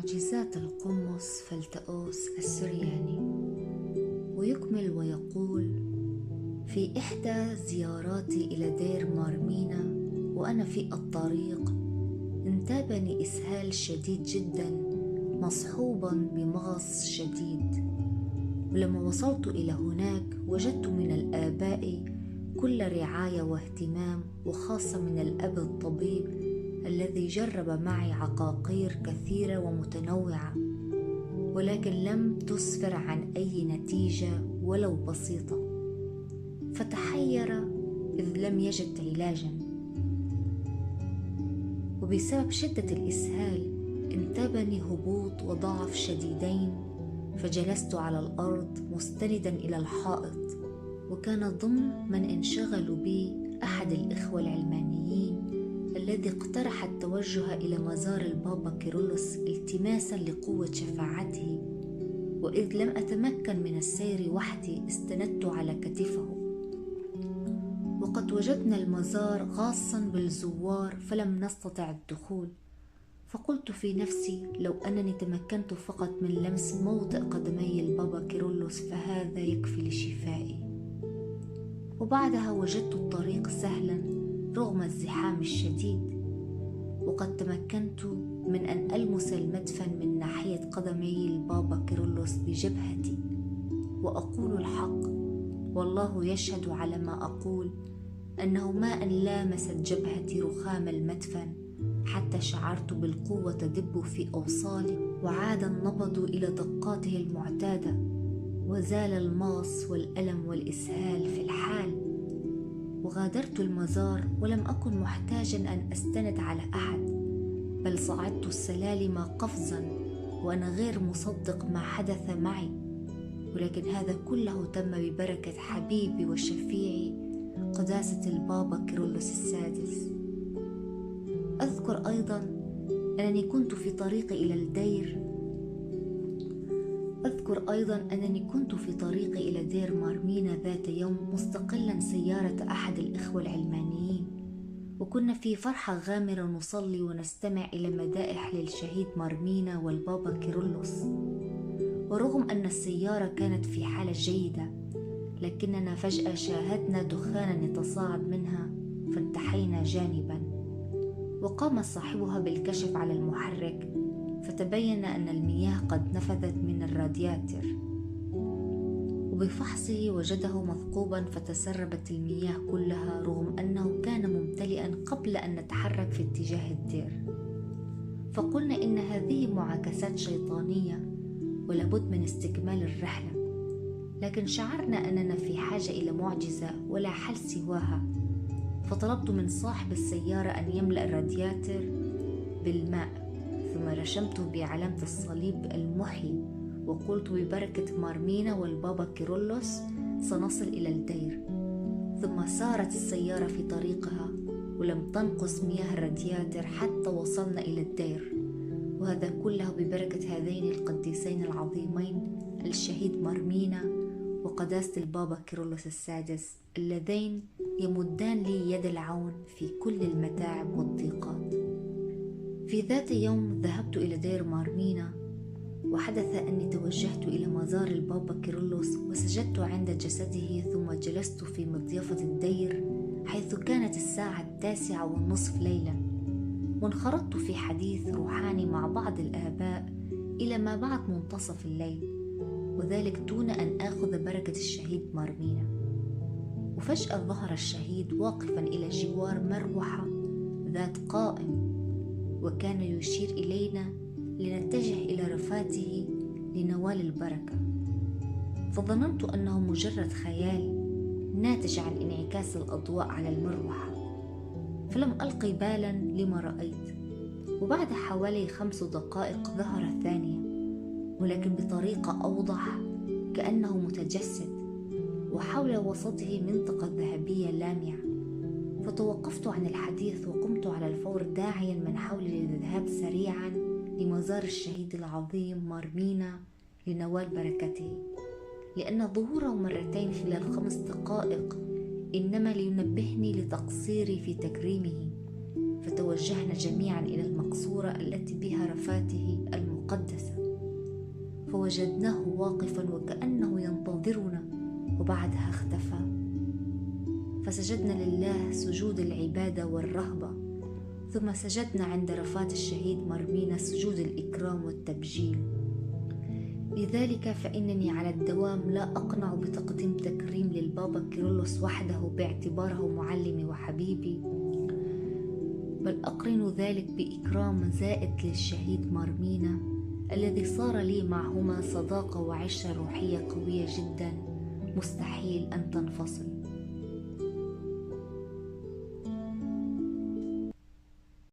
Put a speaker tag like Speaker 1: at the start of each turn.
Speaker 1: معجزات القمص فلتأوس السرياني. ويكمل ويقول: في إحدى زياراتي إلى دير مارمينا وأنا في الطريق انتابني إسهال شديد جدا مصحوبا بمغص شديد، ولما وصلت إلى هناك وجدت من الآباء كل رعاية واهتمام، وخاصة من الأب الطبيب الذي جرب معي عقاقير كثيرة ومتنوعة، ولكن لم تسفر عن أي نتيجة ولو بسيطة، فتحير إذ لم يجد علاجا. وبسبب شدة الإسهال انتابني هبوط وضعف شديدين، فجلست على الأرض مستندا إلى الحائط. وكان ضمن من انشغلوا بي أحد الإخوة العلمانيين الذي اقترح التوجه إلى مزار البابا كيرلس التماسا لقوة شفاعته، وإذ لم أتمكن من السير وحدي استندت على كتفه. وقد وجدنا المزار غاصا بالزوار فلم نستطع الدخول، فقلت في نفسي لو أنني تمكنت فقط من لمس موطئ قدمي البابا كيرلس فهذا يكفي لشفائي. وبعدها وجدت الطريق سهلا رغم الزحام الشديد، وقد تمكنت من أن ألمس المدفن من ناحية قدمي البابا كيرلس بجبهتي. وأقول الحق والله يشهد على ما أقول أنه ما أن لامست جبهتي رخام المدفن حتى شعرت بالقوة تدب في أوصالي، وعاد النبض إلى دقاته المعتادة، وزال المغص والألم والإسهال في الحال. وغادرت المزار ولم أكن محتاجا أن أستند على أحد، بل صعدت السلالم قفزا وأنا غير مصدق ما حدث معي، ولكن هذا كله تم ببركة حبيبي وشفيعي قداسة البابا كيرلس السادس. أذكر أيضا أنني كنت في طريقي إلى دير مارمينا ذات يوم مستقلا سيارة أحد الإخوة العلمانيين، وكنا في فرحة غامرة نصلي ونستمع إلى مدائح للشهيد مارمينا والبابا كيرلس. ورغم أن السيارة كانت في حالة جيدة، لكننا فجأة شاهدنا دخانا يتصاعد منها فانتحينا جانبا، وقام صاحبها بالكشف على المحرك فتبين أن المياه قد نفذت من الرادياتر، وبفحصه وجده مثقوبا فتسربت المياه كلها رغم أنه كان ممتلئا قبل أن نتحرك في اتجاه الدير. فقلنا إن هذه معاكسات شيطانية ولابد من استكمال الرحلة، لكن شعرنا أننا في حاجة إلى معجزة ولا حل سواها، فطلبت من صاحب السيارة أن يملأ الرادياتر بالماء، ثم رشمته بعلامة الصليب المحيي، وقلت ببركة مارمينا والبابا كيرلس سنصل إلى الدير. ثم سارت السيارة في طريقها ولم تنقص مياه الرادياتر حتى وصلنا إلى الدير، وهذا كله ببركة هذين القديسين العظيمين الشهيد مارمينا وقداسة البابا كيرلس السادس، اللذين يمدان لي يد العون في كل المتاعب والضيقات. في ذات يوم ذهبت إلى دير مارمينا، وحدث أني توجهت إلى مزار البابا كيرلس وسجدت عند جسده، ثم جلست في مضيفة الدير حيث كانت الساعة 9:30 ليلا، وانخرطت في حديث روحاني مع بعض الآباء إلى ما بعد منتصف الليل، وذلك دون أن آخذ بركة الشهيد مارمينا. وفجأة ظهر الشهيد واقفا إلى جوار مروحة ذات قائم، وكان يشير إلينا لنتجه إلى رفاته لنوال البركة، فظننت أنه مجرد خيال ناتج عن انعكاس الأضواء على المروحة، فلم ألقي بالا لما رأيت. وبعد حوالي 5 دقائق ظهر الثانية، ولكن بطريقة أوضح، كأنه متجسد، وحول وسطه منطقة ذهبية لامعة. فتوقفت عن الحديث وقمت على الفور داعيا من حولي للذهاب سريعا لمزار الشهيد العظيم مارمينا لنوال بركته، لأن ظهوره مرتين خلال 5 دقائق إنما لينبهني لتقصيري في تكريمه. فتوجهنا جميعا إلى المقصورة التي بها رفاته المقدسة. المقدسة، فوجدناه واقفا وكأنه ينتظرنا، وبعدها اختفى. فسجدنا لله سجود العبادة والرهبة، ثم سجدنا عند رفاة الشهيد مارمينا سجود الإكرام والتبجيل. لذلك فإنني على الدوام لا أقنع بتقديم تكريم للبابا كيرلس وحده باعتباره معلمي وحبيبي، بل أقرن ذلك بإكرام زائد للشهيد مارمينا الذي صار لي معهما صداقة وعشرة روحية قوية جدا مستحيل أن تنفصل.